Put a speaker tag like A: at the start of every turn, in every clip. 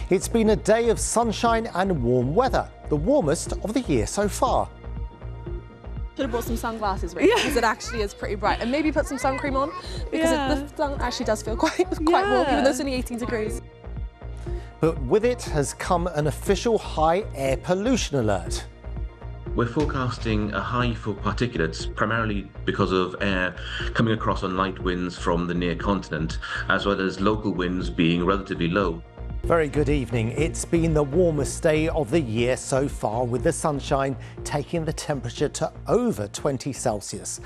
A: It's been a day of sunshine and warm weather, the warmest of the year so far.
B: Should have brought some sunglasses with because it actually is pretty bright, and maybe put some sun cream on because the sun actually does feel quite warm, even though it's only 18 degrees.
A: But with it has come an official high air pollution alert.
C: We're forecasting a high for particulates, primarily because of air coming across on light winds from the near continent, as well as local winds being relatively low.
A: Very good evening. It's been the warmest day of the year so far, with the sunshine taking the temperature to over 20 Celsius.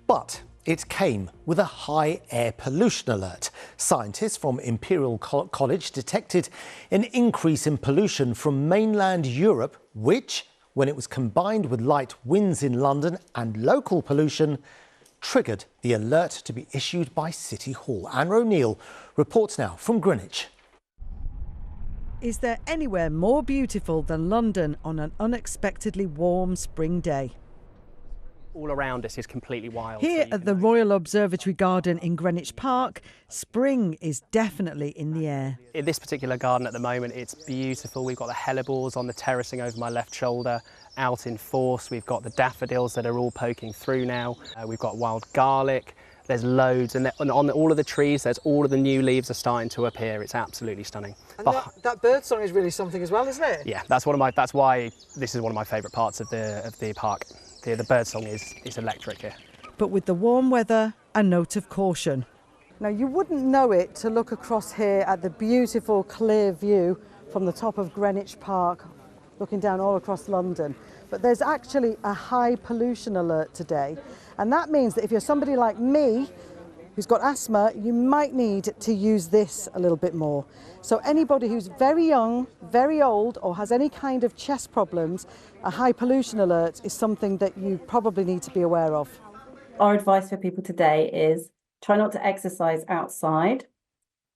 A: But it came with a high air pollution alert. Scientists from Imperial College detected an increase in pollution from mainland Europe, which, when it was combined with light winds in London and local pollution, triggered the alert to be issued by City Hall. Anna O'Neill reports now from Greenwich.
D: Is there anywhere more beautiful than London on an unexpectedly warm spring day?
E: All around us is completely wild.
D: Here at the Royal Observatory Garden in Greenwich Park, spring is definitely in the air.
E: In this particular garden at the moment, it's beautiful. We've got the hellebores on the terracing over my left shoulder, out in force. We've got the daffodils that are all poking through now. We've got wild garlic. There's loads, and on all of the trees, there's all of the new leaves are starting to appear. It's absolutely stunning.
F: And that bird song is really something as well, isn't it?
E: Yeah, that's why this is one of my favourite parts of the park. The bird song is electric here.
D: But with the warm weather, a note of caution.
F: Now, you wouldn't know it to look across here at the beautiful clear view from the top of Greenwich Park, looking down all across London. But there's actually a high pollution alert today. And that means that if you're somebody like me, who's got asthma, you might need to use this a little bit more. So anybody who's very young, very old, or has any kind of chest problems, a high pollution alert is something that you probably need to be aware of.
G: Our advice for people today is try not to exercise outside.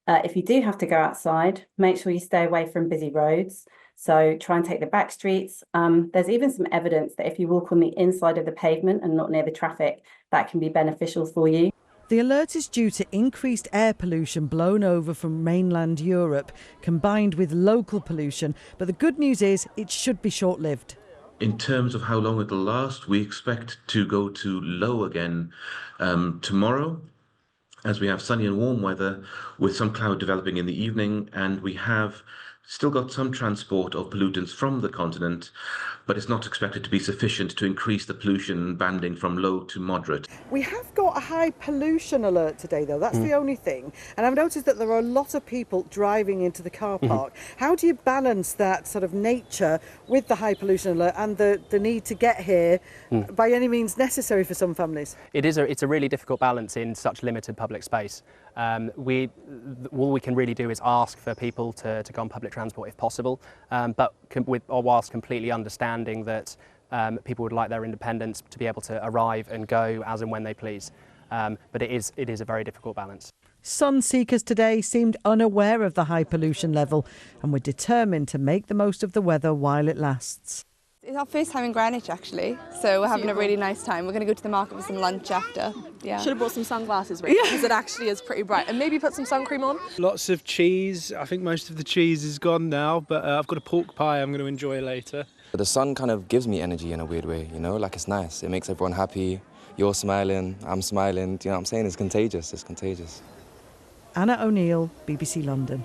G: If you do have to go outside, make sure you stay away from busy roads. So try and take the back streets. There's even some evidence that if you walk on the inside of the pavement and not near the traffic, that can be beneficial for you.
D: The alert is due to increased air pollution blown over from mainland Europe, combined with local pollution. But the good news is it should be short-lived.
C: In terms of how long it'll last, we expect to go to low again tomorrow, as we have sunny and warm weather with some cloud developing in the evening, and we have still got some transport of pollutants from the continent, but it's not expected to be sufficient to increase the pollution banding from low to moderate.
F: We have got a high pollution alert today, though. That's the only thing. And I've noticed that there are a lot of people driving into the car park. How do you balance that sort of nature with the high pollution alert and the need to get here by any means necessary for some families?
E: It's a really difficult balance in such limited public space. All we can really do is ask for people to go on public transport if possible, but whilst completely understanding that people would like their independence to be able to arrive and go as and when they please. But it is a very difficult balance.
D: Sun seekers today seemed unaware of the high pollution level and were determined to make the most of the weather while it lasts.
H: It's our first time in Greenwich, actually, so we're having a really nice time. We're going to go to the market for some lunch after. Yeah.
B: Should have brought some sunglasses with because it actually is pretty bright, and maybe put some sun cream on.
I: Lots of cheese. I think most of the cheese is gone now, but I've got a pork pie I'm going to enjoy later.
J: The sun kind of gives me energy in a weird way, you know, like it's nice. It makes everyone happy. You're smiling, I'm smiling. Do you know what I'm saying? It's contagious. It's contagious.
D: Anna O'Neill, BBC London.